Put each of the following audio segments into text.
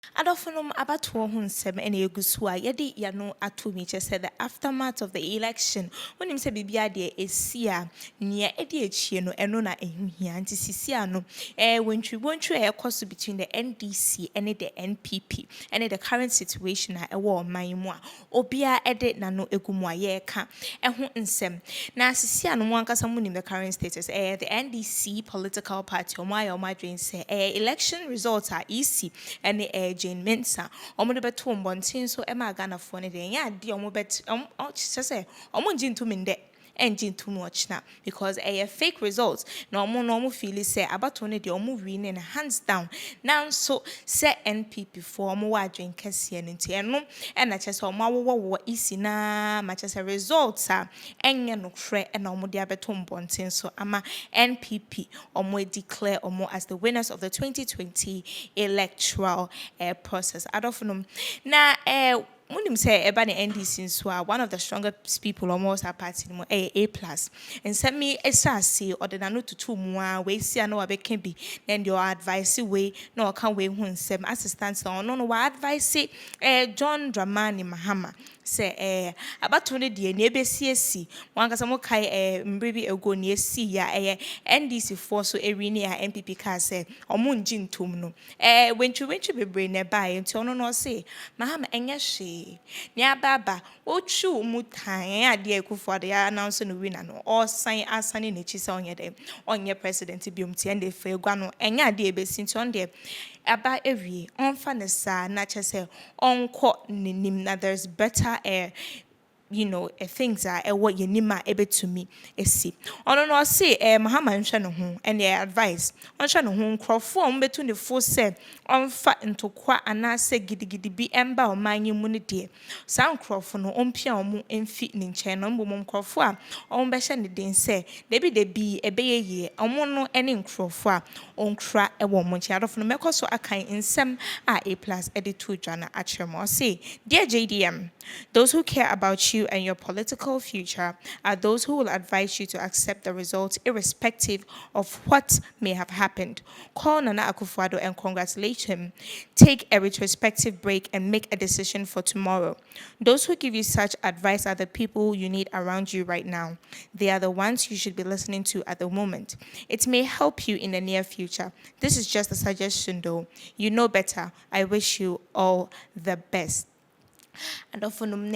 Adolfonum abatoɔ ho nsɛm ɛna egu so a yɛde yano ato mi kyɛ sɛ the aftermath of the election wonim sɛ biribi adeɛ esi a nea ɛdi akyire no ɛno na ɛho hia nti sisi ano wɔntwi a ɛkɔ so between the NDC ɛne the NPP ɛne the current situation a ɛwɔ ɔman mu a obiara ɛde n'ano egu mu a yɛreka ɛho nsɛm na sisi ano mo ankasa mo nim the current status the NDC political party ɔmo ayɛ ɔmo adwene sɛ election results a EC ɛne Jane Mensa omo de beto mbonten so e ma Ghanafoɔ ne de nya ade omo bet kyerɛ sɛ omo ngye ntumi ndɛ engine too much now because fake results no omo feel say abato ne de omo win in hands down now so say NPP for omo wa adwen kese ne nti eno e na kyerɛ sɛ omo awowo isi na ma kyerɛ sɛ results a enye no hwɛ e na omo de abeto mbonten so ama NPP omo declare omo as the winners of the 2020 electoral process adofnum na Munim say eba ne NDC nso one of the strongest people almost a party no A+. And send me esase or the nano to two more we see no abeka bi then your advice way no can we hu nsem assistance no advice John Dramani Mahama say abato ne de na ebesiesi wankasa mo kai mbribi ego ne esi ya NDC for so eri a NPP ka say omo ngin tom no wentwi bebre ne bae nti ono no say Mahama enye hwe ni ababa ochu mu tan ade ekufo ade announce no winner no all sign asane na chi say onye president biom ti ende fa egua no enye ade ebesi nti on de aba ewie onfa ne sa na chese onko nenim na there's better things are what you nima ebe to me esi ono no say Mahama nhwe no ho and advice onhwe no ho nkrofo betu ne fo say onfa ntokwa anase gidigidi bi emba omanyi mu ne de sa nkrofo no ompia omo emfi ne nchen no mbom nkrofo a omo be hye ne den say de bi ebe ye omo no ene nkrofo a onkra ewo mo nchi adofo no mekoso akan nsem a A+ edit to dwana achemo say dear JDM, those who care about you and your political future are those who will advise you to accept the results irrespective of what may have happened. Call Nana Akufo-Addo and congratulate him. Take a retrospective break and make a decision for tomorrow. Those who give you such advice are the people you need around you right now. They are the ones you should be listening to at the moment. It may help you in the near future. This is just a suggestion though. You know better. I wish you all the best. And often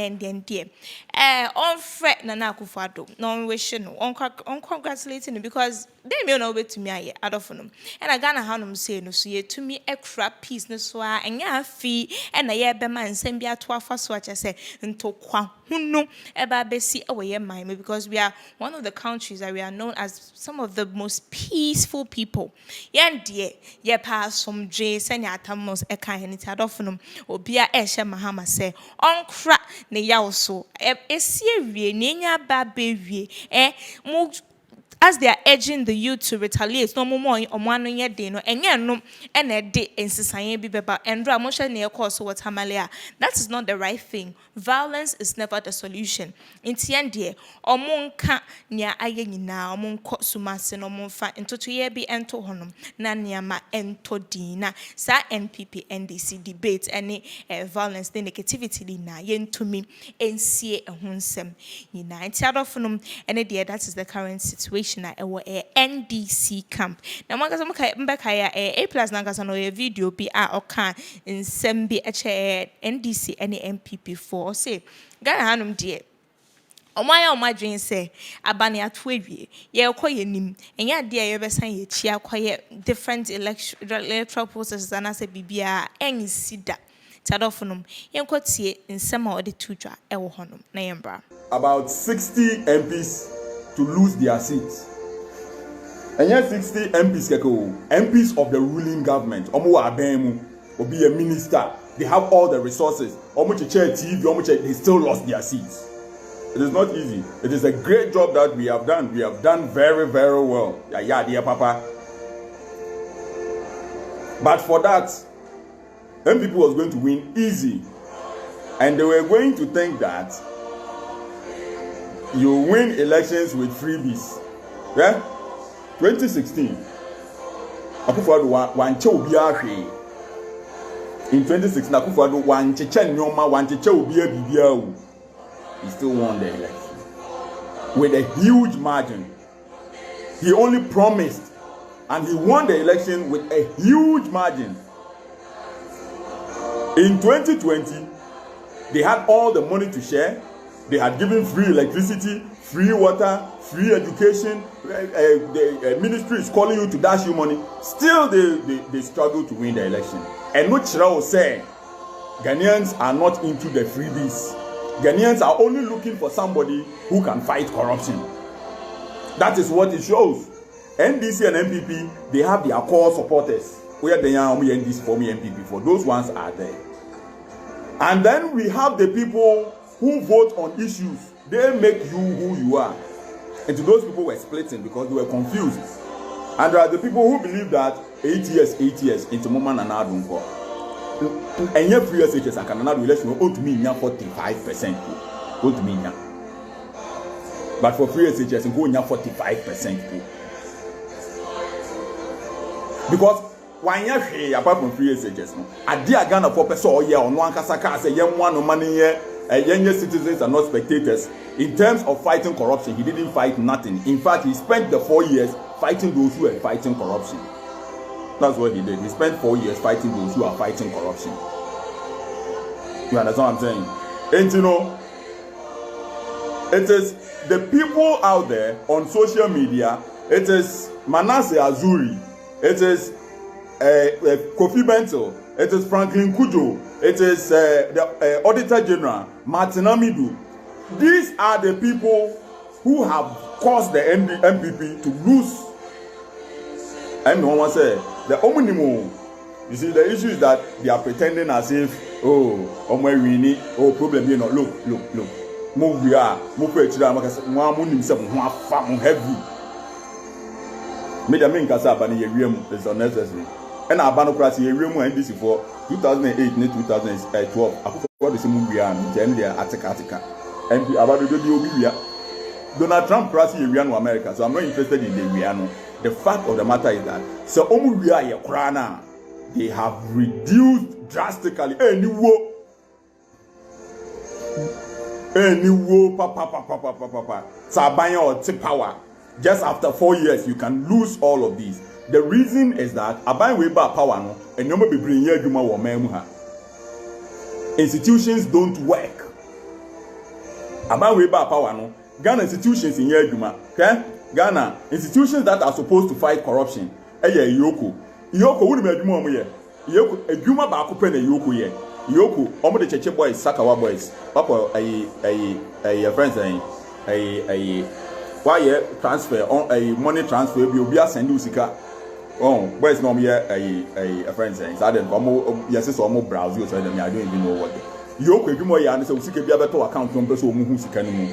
dear. On fret Nana Akufo-Addo, no wishing, on congratulating him because they may not wait to me. I often and I gonna have say no so ye to me a crap piece no so and ya fee and a year be man send be at first watch I say into kwa no eba besi away mind because we are one of the countries that we are known as some of the most peaceful people. Yan dear, ye pass some J send ya tamos a kind it had often or be a Esha Mahama say on crack ne yaw so e serie nenya ba bewie mo as they are urging the youth to retaliate no more omano ye de no enye no ena de ensisan bi beba endra mo hwe ne ekọ so watermalia that is not the right thing. Violence is never the solution. Intien de omonka nia aye nyina omonko sumase no monfa entotoye bi ento honom na niama ento dina sa NPP NDC debate any violence the negativity di na yentumi ensie ehonsem nyina entiadofonom ene de that is the current situation na ewo NDC camp na mwanga mbeka ya A+ nangasa no video bi a oka nsem bi eche NDC ene MPP for say Ghana hanum de omaya omadwen say abane ato awie ye koye nim enya de ye besan ye chia koye different electoral processes and as bibia ensida tadofonum yenkotie nsem a ode tudwa ewo honom na yembra about 60 MPs to lose their seats. And yet 60 MPs MPs of the ruling government omo abemu will be a minister. They have all the resources. They still lost their seats. It is not easy. It is a great job that we have done. We have done very, very well. Yeah, dear Papa. But for that, MPP was going to win easy. And they were going to think that you win elections with freebies. Yeah? 2016. Akufo-Addo wanche obi ahwe. In 2016, Akufo-Addo one cheche nyoma one cheche obia bibia. He still won the election with a huge margin. He only promised, and he won the election with a huge margin. In 2020, they had all the money to share. They had given free electricity, free water, free education. The ministry is calling you to dash you money. Still, they struggle to win the election. And what Chira was saying, Ghanaians are not into the freebies. Ghanaians are only looking for somebody who can fight corruption. That is what it shows. NDC and MPP, they have their core supporters. Where they are, NDC for me, MPP for those ones are there. And then we have the people who vote on issues. They make you who you are. And to those people were splitting because they were confused. And there are the people who believe that 8 years into Moment and Addo. And yet 3 years SHS and Canada election will to me 45%. Go to me now. But for 3 years SHS and go 45%. Because when you apart from 3 years SHS, I dear Ghana for person or year on one Kasaka say young one money here, young citizens are not spectators. In terms of fighting corruption, he didn't fight nothing. In fact, he spent the 4 years fighting those who are fighting corruption. That's what he did. He spent 4 years fighting those who are fighting corruption. You understand what I'm saying? And you know, it is the people out there on social media. It is Manasseh Azuri. It is Kofi Bento. It is Franklin Kujo. It is the Auditor General Martin Amidu. These are the people who have caused the MPP to lose. And no one say the omnimo. You see, the issue is that they are pretending as if, oh we need, problem you know. Look. Move we are, move heavy. Media main kasa bani is unnecessary. And our banocracy and this for 2008 and 2012. What is move we are and their Attica. And about the Obia. Donald Trump pressed America, so I'm not interested in the Riano. The fact of the matter is that so we are Krana, they have reduced drastically any war, papa. Sabanya or tip power. Just after 4 years, you can lose all of these. The reason is that Aban way back power no, and you be bring here Juma or Memuha. Institutions don't work. Aban way back power no. Ghana institutions in here Juma. Okay? Ghana institutions that are supposed to fight corruption. Yoko wouldn't be a Juma here. Yoko a Juma back open a Yoko here. Yoko, omo the Cheche boys, Sakawa boys. Papa a friend saying why transfer on a money transfer will be a send you sika. Oh, boys no me a friend saying that then yes so more browse you so them I don't even know what. Yoko Juma ya and so sika be better account number so mu sika no mu.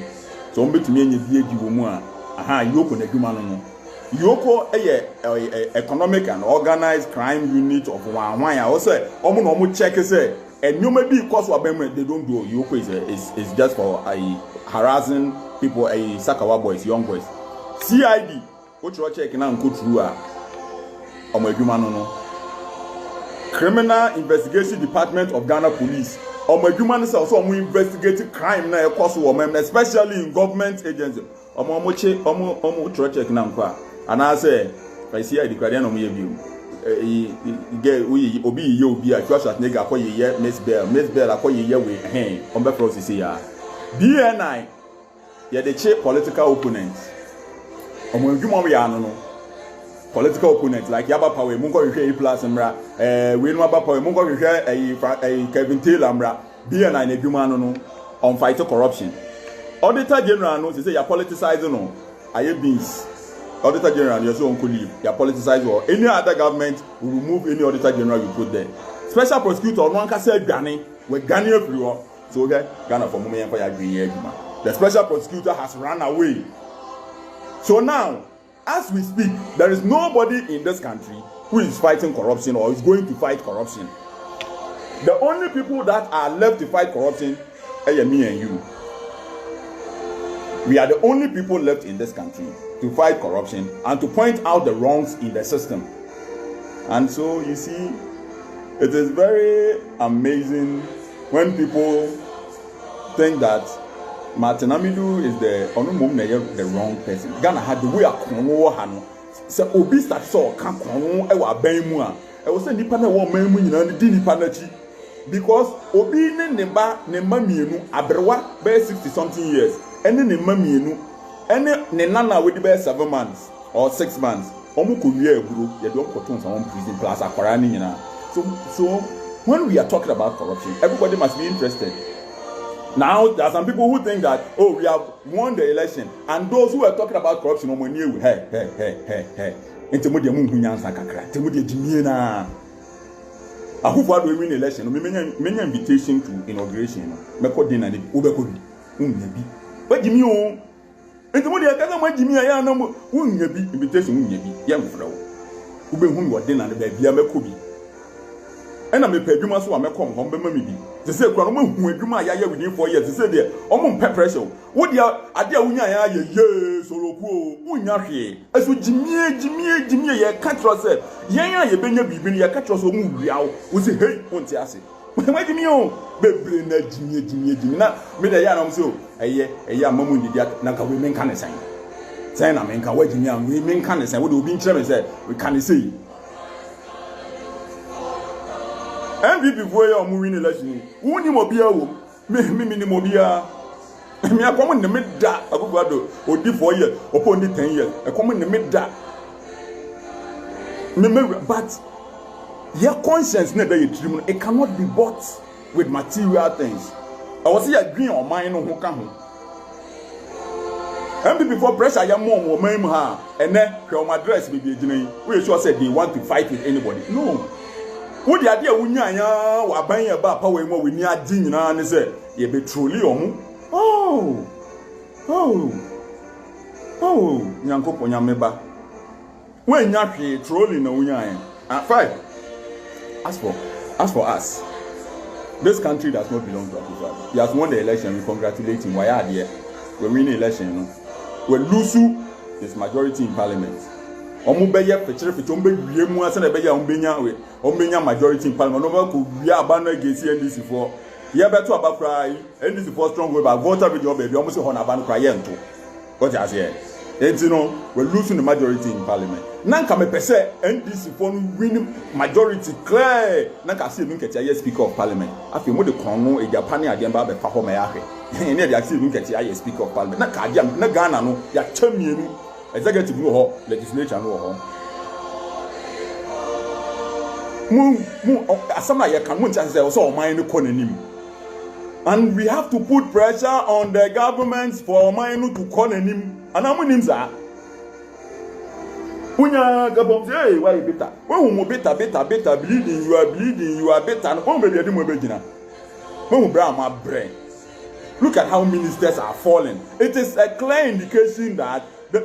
So mbe tumi enye die gi wo mu a aha Yoko na Juma no. Yoko economic and organized crime unit of one also omo no mo check say and you may be cause of them they don't do. Yoko is just for harassing people, Sakawa boys, young boys. CID, what you check now and go through no. Criminal Investigation Department of Ghana Police. Is also investigating crime na cause women, especially in government agencies. Check now and I say I see I declare no me view. Obi a trust at nigga for ye Miss Bell akoye ye we on be process here. BNI yeah, the chief political opponents. Political opponents like Yaba Power, Mungo Plus Amra, Winwaba Power, Mungo Kevin Taylor Amra, BNI Nebumano on fighting corruption. Auditor General knows they say you're politicizing no. Aye beans. Auditor General, you're so uncle leave. You're politicizing or any other government will remove any Auditor General you put there. Special prosecutor, one can say Ghana, with Ghana everywhere. So okay, Ghana for moment for your green. The special prosecutor has run away. So now, as we speak, there is nobody in this country who is fighting corruption or is going to fight corruption. The only people that are left to fight corruption are me and you. We are the only people left in this country to fight corruption and to point out the wrongs in the system. And so, you see, It is very amazing when people think that Martin Amidu is the wrong person. Ghana had the way a kono hano. So obi start so kan kono e wa ban mu a. E wo say nipa na wo man mu nyina di nipa na chi. Because obi ne ma mienu abrewa be 60 something years. Ene ne ma mienu. Ene ne nana we di be 7 months or 6 months. Omo ko wie aguro ye do koton some prison plus akwara ni nyina. So when we are talking about corruption, everybody must be interested. Now, there are some people who think that, oh, we have won the election, and those who are talking about corruption, hey. Intimate Munyansa Kakra, Timothy Jimina. I hope we win the election. Many invitation to inauguration. Meko dinner, Ubekobi, Unyabi. But Jimmy, Intimate Akama Jimmy, I am no Unyabi, invitation Unyabi, young fellow. Ube whom you are dinner, the baby, Yamekobi. And I'm a peduma so I'm a come home, maybe. They say, Cronum, who do my yaya within 4 years. They say, there, almost pressure. What ya, Adia Unya, yes, or Unya, as with Jimmy, ya catch yourself. Yaya, you been your catch yourself, was a hate, won't you ask it? Why do you baby, Jimmy, now, made a young so, a young moment, Naka women can't say. Saying, I mean, waiting young women can't say, what do be chairman said, we can't see. MVP for your moving election. Who ni mobia wo? Me ni mobia. Me akomo ne meda agugado. Odi 4 years, upon the 10 years. Akomo ne meda. But your conscience na dey trim. It cannot be bought with material things. I was here agree on mine no ho ka ho. MVP for pressure ya mom wo man mu ha. Ene hwe o address be be gina yi. We sure said they want to fight with anybody. No. Who the idea Unyanya wa ban ya ba power we ni adi nyina ne say ye be truly omu. Nyankopon nyameba. When nya hwe trolling na Unyanya. Fine. As for us, this country does not belong to us. He has won the election. We congratulate him. Why are there? We win the election, you know. We lose his majority in parliament. Omo beye fechire ombe wie mu ase na beye ombenya majority in parliament. No ko wie abano against NDC for. Ye beto abakra NDC for strong way but voter with your baby almost ho na abano kra ye nto. What you say? You know, we're losing the majority in parliament. Nanka me pese NDC for win majority clear. Nanka see me ketia ye speaker of parliament. Afi mo de krono e Japan ade ba be fa ho ma ya hwe. Ne de see me ketia ye speaker of parliament. Nanka ade na Ghana no ya chamienu. Executive no ho, legislature no ho. Asama ye kan mun chance say so man no konanim. And we have to put pressure on the governments for man to konanim. And amunim za. Unya gabom say why better. When we better bleeding, you are better. No be dey mo be gina. When we bra ma brain. Look at how ministers are falling. It is a clear indication that the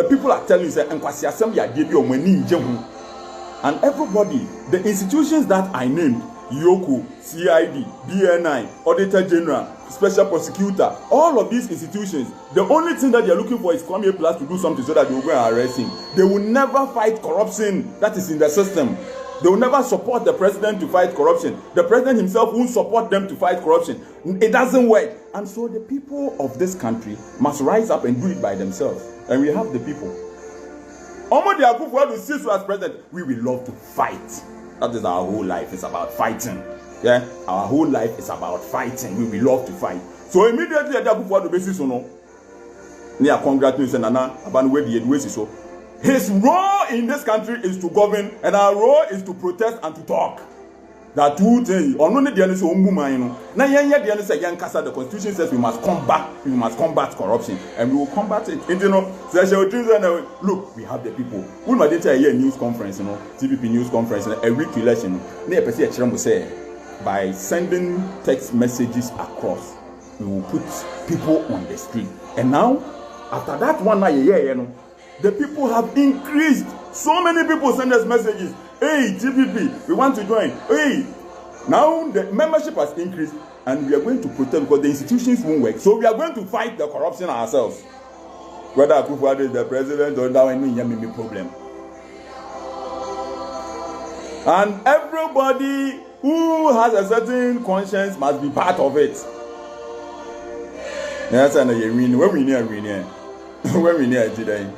people are telling you that and everybody, the institutions that I named, Yoko, CID, BNI, Auditor General, Special Prosecutor, all of these institutions, the only thing that they are looking for is Kwame Plus to do something so that they will go and arrest him. They will never fight corruption that is in the system. They will never support the president to fight corruption. The president himself won't support them to fight corruption. It doesn't work. And so the people of this country must rise up and do it by themselves. And we have the people. Almost they are good for us to see so as president. We will love to fight. That is our whole life. It's about fighting. Yeah? Our whole life is about fighting. We will love to fight. So immediately they are good for us to basis on no. They are congratulating Nana about where the way so. His role in this country is to govern, and our role is to protest and to talk. That two things. Only the other so now, the other say the Constitution says we must combat corruption, and we will combat it. And, you know, look, we have the people. We might tell a news conference, you know, TPP news conference, a week election. Say by sending text messages across, we will put people on the street. And now, after that one year, you know. The people have increased. So many people send us messages. Hey, TPP, we want to join. Hey, now the membership has increased and we are going to protect because the institutions won't work. So we are going to fight the corruption ourselves. Whether Akufo-Addo is the president or that one, me problem. And everybody who has a certain conscience must be part of it. Yes, and when we know today.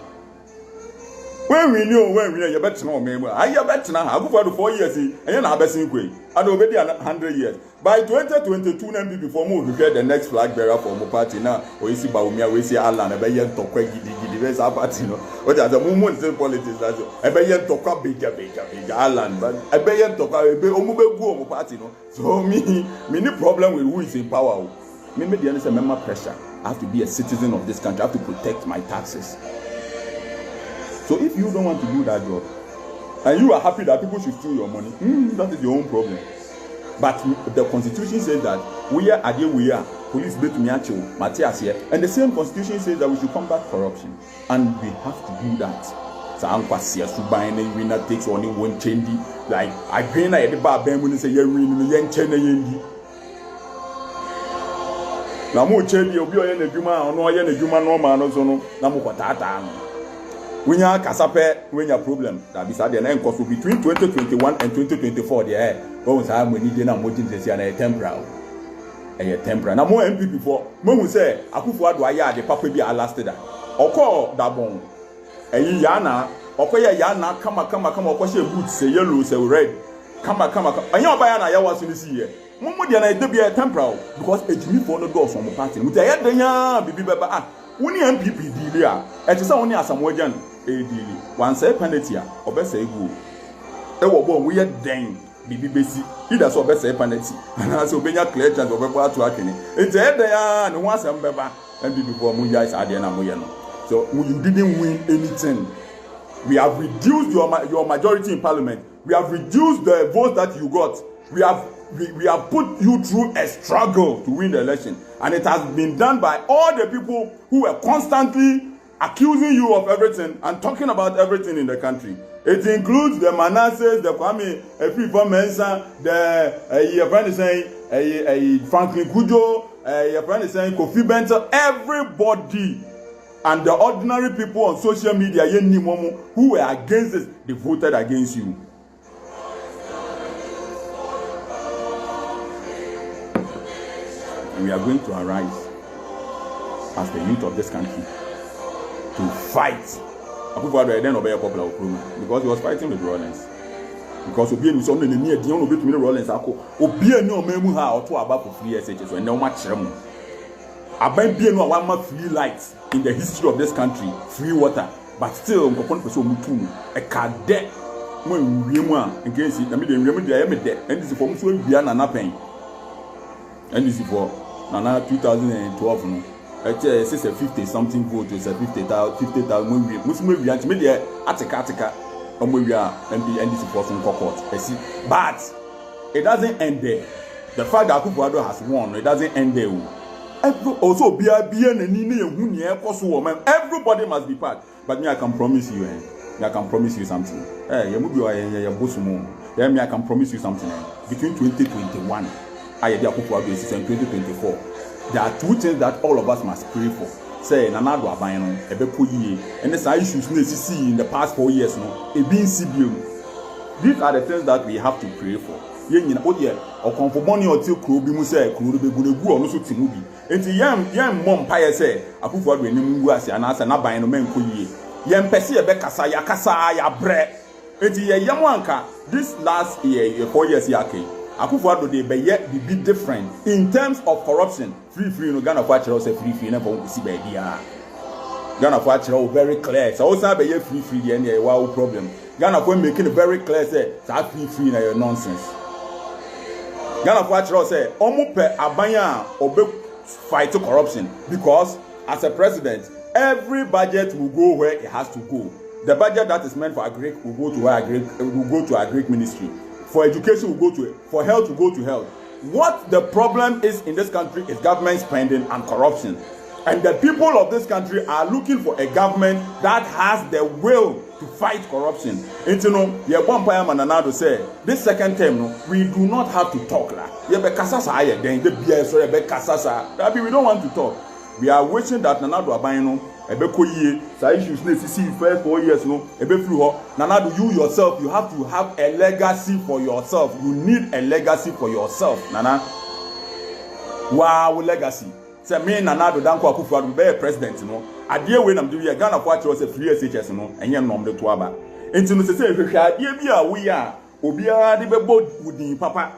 When we know, you better know, man. I bet now. I go for 4 years, and you're not betting quick. I don't bet 100 years. By 2022, then before we get the next flag bearer for my party now. We see Baumia, we see Alan, a bayan to quake, the our party, no. What are the moments in politics? A bayan to quite bigger, Alan, but a bayan to quite a mobile party, no. So, me problem with who is in power. Me, the understand member pressure. I have to be a citizen of this country. I have to protect my taxes. So if you don't want to do that job, and you are happy that people should steal your money, that is your own problem. But the Constitution says that we are police bet me actual Matthias here, and the same Constitution says that we should combat corruption, and we have to do that. So I'm quite serious to buy any winner takes only one change. Like I been at the bar, Ben when say you're winning the young China. Now more change you'll be on the Juma or no, you're the Juma no man or so no, Namukata. When you casape, when your problem that beside the name cost between 2021 and 2024, there was time when you didn't want to see a temporal. A temporal. Now, more MP before, when say, I could forward why the papa be lasted. Or call that bone. A yana, or pay a yana, come, or push your boots, say yellow, say red. Come, and your bayana, I was in this year. Momo than I do be a temporal because it's me for the doors from the party. With a head, baby, baba. When you MPP deal, it is only as some wagon. One say penalty, or best say go. We are dang, Bibi Bessie. He does best say penalty, and as you bring a clear chance of a part to acting. It's a head there, and once I'm better, and before Muya is Adiana Moyano. So you didn't win anything. We have reduced your majority in parliament. We have reduced the votes that you got. We have put you through a struggle to win the election, and it has been done by all the people who were constantly accusing you of everything and talking about everything in the country. It includes the Manasseh, the Kwame Efifa Mensah, your friend is saying Franklin Kujo, your friend is saying Kofi Benton, everybody and the ordinary people on social media who were against this, they voted against you. And we are going to arise as the youth of this country to fight. Akufo-Addo then obey a popular because he was fighting with Rollins. Because Obi and something near the only bit with Rollins. Obi and no memu ha or two about for free SHS and no much rem. About being one free lights in the history of this country, free water, but still a cadet when we against it. I mean, and this is for me to be an pain. And this is for Nana 2012. No. It's a 50 something vote, it's a 50,000 Muslim media Attica, and we are and this for some court. But it doesn't end there. The fact that Akufo-Addo has won, it doesn't end there. Also, everybody must be part. But me, I can promise you, I can promise you something. I can promise you something. Between 2021, I had Akufo-Addo and 2024. There are two things that all of us must pray for. Say, Nanado Abayano, Ebekoye, and the issues we see in the past 4 years, no, a being CBU. These are the things that we have to pray for. Yen oh yeah, or conformony or till Krubi Muse, Krubi Gugu, or no such movie. And the young mom Paya say, Akufo-Addo and Nimuasi and Asa Nabayano Menkoye. Yen Pessia Bekasaya Kasaya Bre. And the Yamanka, this last year, 4 years yake. Akufo-Addo they be different in terms of corruption. Free no Ghana for say free never see by dia. Ghana for very clear. So also be free and wow problem. Ghana for making it very clear say that free na your nonsense. Ghana for say omo pe abanya obe fight corruption because as a president every budget will go where it has to go. The budget that is meant for agri will go to agri ministry. For education, we go to it. For health, we go to health. What the problem is in this country is government spending and corruption. And the people of this country are looking for a government that has the will to fight corruption. And you know, Mananado said, this second term, no, we do not have to talk. We don't want to talk. We are wishing that Nanado Abayano ebe koyie sa issues na sisi first 4 years no ebe free ho Nana Addo you yourself you have to have a legacy for yourself. You need a legacy for yourself Nana. Wow, legacy say me Nana Addo Dankwa Akufo-Addo be president no ade we nam de we Ghana for actually say free SHS no enye nom de to aba enti no say hwehwe ade bi a we a obiara de bebo wudin papa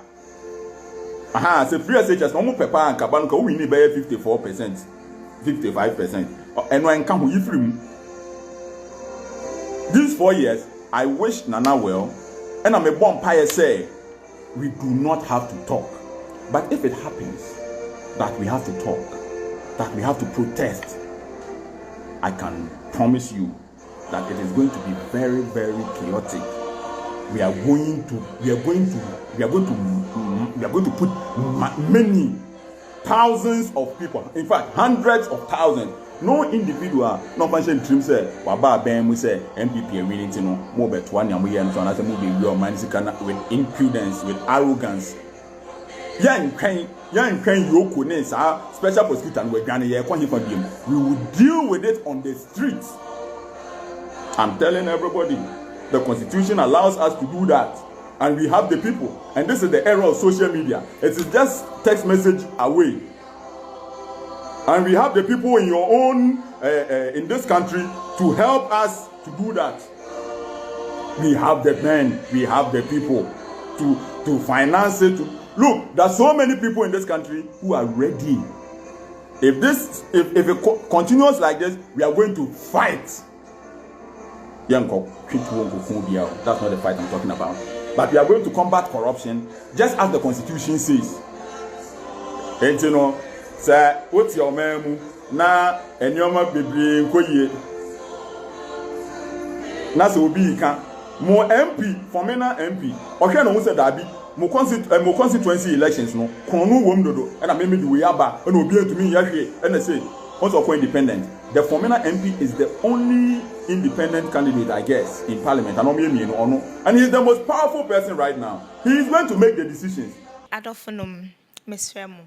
say free SHS no mo pepa anka ba no ka we ni be 54% 55% eno enka ho yifrim. These 4 years I wish Nana well and I'm a bomb pie say we do not have to talk, but if it happens that we have to talk, that we have to protest, I can promise you that it is going to be very, very chaotic. We are going to put many thousands of people, in fact hundreds of thousands. No individual, no function dream say waba ben we say MPP winning no more bet one and we and so as a movie real man with impudence, with arrogance. Yan can yoku ne sa special prosecutor and we gonna here we will deal with it on the streets. I'm telling everybody, the constitution allows us to do that, and we have the people, and this is the era of social media. It is just text message away, and we have the people in your own in this country to help us to do that. We have the men, we have the people to finance it. Look, there are so many people in this country who are ready. If it continues like this, we are going to fight. That's not the fight I'm talking about. But we are going to combat corruption just as the constitution says. And you know, say what's your memu na enyoma bebre nkoye. Na so obi kan mo MP formena MP. Ohwe no say dabi mo constituency elections no konu wom dodo and I maybe we aba and obi antumi yahwe and say once of independent. The formena MP is the only independent candidate, I guess, in parliament. And he's the most powerful person right now. He is going to make the decisions. Addo Miss Femo.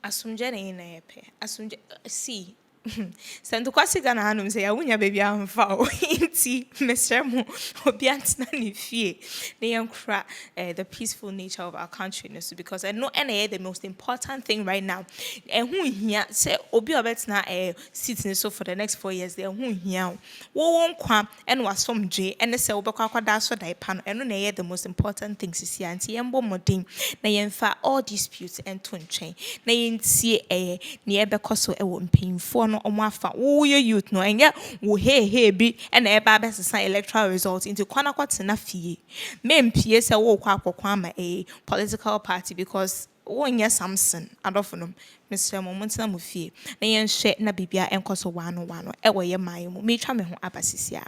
Asumje ne ina yepe. Asumje see. Santo kwasi Ghana hanum say awunya baby amfa o inti mesremo obi antina ne fie na yankra the peaceful nature of our country because I know the most important thing right now hu hia say obi obetina sit ne so for the next 4 years there hu hia wo won kwa ene wasomdwe ene say obekwa akwada so dai pa no eno na the most important thing sisi anti yembo modin na yemfa all disputes ento ntwen na yentie ne ebekoso ewo mpinfo no omafa wo ye youth no enye wo he bi na eba besesa electoral results into kwana kwatena fie mempie se wo kwa akokwa ama political party because wonya Samson adofonom Mr. Momontina mu fie na yenhwe na bibia enkoso wano ewo ye man mu metwa me ho abasisia